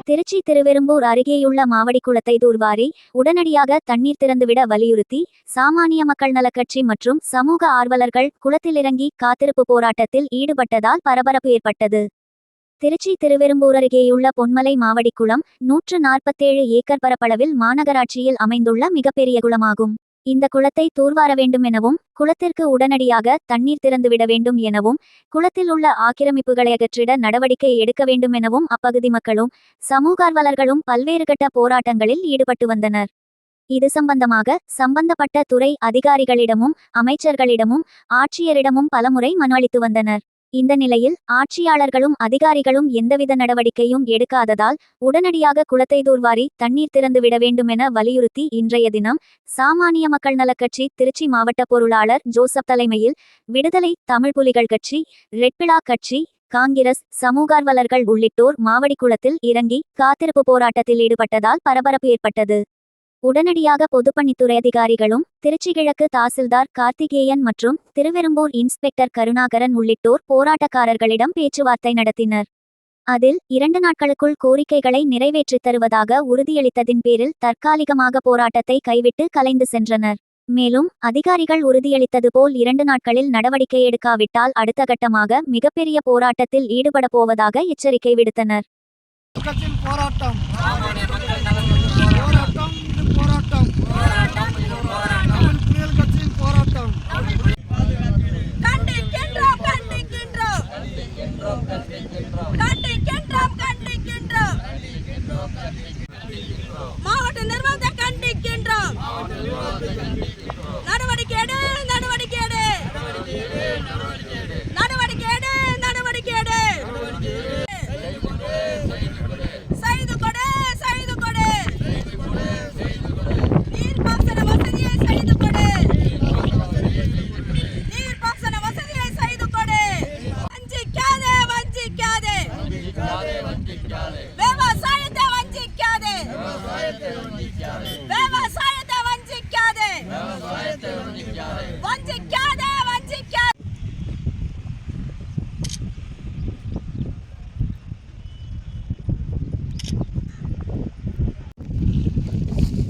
திருச்சி திருவெரும்பூர் அருகேயுள்ள மாவடிக்குளத்தை தூர்வாரி உடனடியாக தண்ணீர் திறந்துவிட வலியுறுத்தி சாமானிய மக்கள் நலக்கட்சி மற்றும் சமூக ஆர்வலர்கள் குளத்தில் இறங்கி காத்திருப்பு போராட்டத்தில் ஈடுபட்டதால் பரபரப்பு ஏற்பட்டது. திருச்சி திருவெரும்பூர் அருகேயுள்ள பொன்மலை மாவடிக்குளம் 147 ஏக்கர் பரப்பளவில் மாநகராட்சியில் அமைந்துள்ள மிகப்பெரிய குளமாகும். இந்த குளத்தை தூர்வார வேண்டும் எனவும் குளத்திற்கு உடனடியாக தண்ணீர் திறந்துவிட வேண்டும் எனவும் குளத்தில் உள்ள ஆக்கிரமிப்புகளை அகற்றிட நடவடிக்கை எடுக்க வேண்டும் எனவும் அப்பகுதி மக்களும் சமூகார்வலர்களும் பல்வேறு கட்ட போராட்டங்களில் ஈடுபட்டு வந்தனர். இது சம்பந்தமாக சம்பந்தப்பட்ட துறை அதிகாரிகளிடமும் அமைச்சர்களிடமும் ஆட்சியரிடமும் பலமுறை மனு அளித்து வந்தனர். இந்த நிலையில் ஆட்சியாளர்களும் அதிகாரிகளும் எந்தவித நடவடிக்கையும் எடுக்காததால் உடனடியாக குளத்தை தூர்வாரி தண்ணீர் திறந்துவிட வேண்டுமென வலியுறுத்தி இன்றைய தினம் சாமானிய மக்கள் நலக்கட்சி திருச்சி மாவட்ட பொருளாளர் ஜோசப் தலைமையில் விடுதலை தமிழ் புலிகள் கட்சி, ரெட்பிளா கட்சி, காங்கிரஸ், சமூகார்வலர்கள் உள்ளிட்டோர் மாவடிக்குளத்தில் இறங்கி காத்திருப்பு போராட்டத்தில் ஈடுபட்டதால் பரபரப்பு ஏற்பட்டது. உடனடியாக பொதுப்பணித்துறை அதிகாரிகளும் திருச்சி கிழக்கு தாசில்தார் கார்த்திகேயன் மற்றும் திருவெரும்பூர் இன்ஸ்பெக்டர் கருணாகரன் உள்ளிட்டோர் போராட்டக்காரர்களிடம் பேச்சுவார்த்தை நடத்தினர். அதில் 2 நாட்களுக்குள் கோரிக்கைகளை நிறைவேற்றித் தருவதாக உறுதியளித்ததின் பேரில் தற்காலிகமாக போராட்டத்தை கைவிட்டு கலைந்து சென்றனர். மேலும் அதிகாரிகள் உறுதியளித்தது போல் 2 நாட்களில் நடவடிக்கை எடுக்காவிட்டால் அடுத்த கட்டமாக மிகப்பெரிய போராட்டத்தில் ஈடுபட போவதாக எச்சரிக்கை விடுத்தனர். மாவட்ட நிர்வாகத்தை கண்டிக்கின்றோம். நடவடிக்கை எடு, நடவடிக்கை எடு, நடவடிக்கை எடு, நடவடிக்கை எடு. செய்து கொடு, செய்து கொடு. நீர்ப்பாசன வசதியை செய்து கொடு, நீர்ப்பாசன வசதியை செய்து கொடு. வஞ்சிக்காதே, வஞ்சிக்காதே, விவசாயத்தை வஞ்சிக்காதே, விவசாயத்தை வஞ்சிக்காதே, வஞ்சிக்காதே, வஞ்சிக்காதே.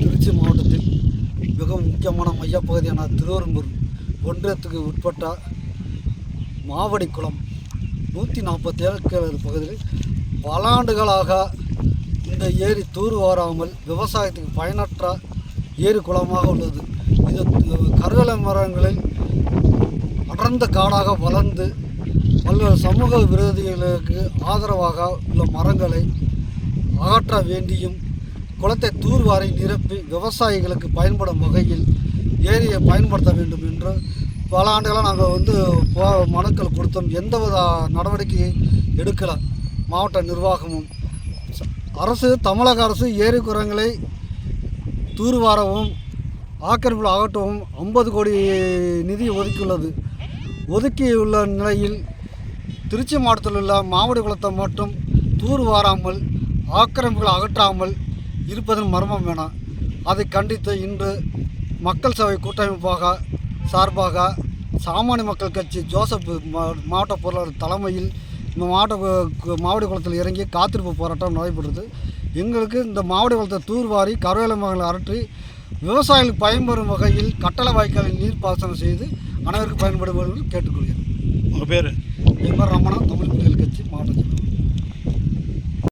திருச்சி மாவட்டத்தில் மிகவும் முக்கியமான மையப்பகுதியான திருவெரும்பூர் ஒன்றியத்துக்கு உட்பட்ட மாவடிக்குளம் 147 ஏக்கர் பகுதியில் பல ஆண்டுகளாக இந்த ஏரி தூர்வாராமல் விவசாயத்துக்கு பயனற்ற ஏரி குளமாக உள்ளது. இது கருவேல மரங்களில் அடர்ந்த காடாக வளர்ந்து பல்வேறு சமூக விரோதிகளுக்கு ஆதரவாக உள்ள மரங்களை அகற்ற வேண்டியும் குளத்தை தூர்வாரி நிரப்பி விவசாயிகளுக்கு பயன்படும் வகையில் ஏரியை பயன்படுத்த வேண்டும் என்று பல ஆண்டுகளாக நாங்கள் மனுக்கள் கொடுத்தோம். எந்தவித நடவடிக்கை எடுக்கலை. மாவட்ட நிர்வாகமும் அரசு, தமிழக அரசு ஏரி குளங்களை தூர்வாரவும் ஆக்கிரமிப்பு அகற்றவும் 50 கோடி நிதி ஒதுக்கியுள்ளது. ஒதுக்கியுள்ள நிலையில் திருச்சி மாவட்டத்தில் உள்ள மாவடி குளத்தை மட்டும் தூர்வாராமல் ஆக்கிரமிப்புகளை அகற்றாமல் இருப்பதன் மர்மம் என அதை கண்டித்து இன்று மக்கள் சபை கூட்டமைப்பாக சார்பாக சாமானிய மக்கள் கட்சி ஜோசப் மாவட்ட பொருளாளர் தலைமையில் இந்த மாவடி குளத்தில் இறங்கி காத்திருப்பு போராட்டம் நடைபெற்றது. எங்களுக்கு இந்த மாவடி குளத்தை தூர்வாரி கருவேல மரங்களை அகற்றி விவசாயிகளுக்கு பயன்பெறும் வகையில் கட்டளை வாய்க்காலில் நீர்ப்பாசனம் செய்து அனைவருக்கும் பயன்படுவது கேட்டுக்கொள்கிறேன். உங்கள் பேர்? என் பேர் ரமணா.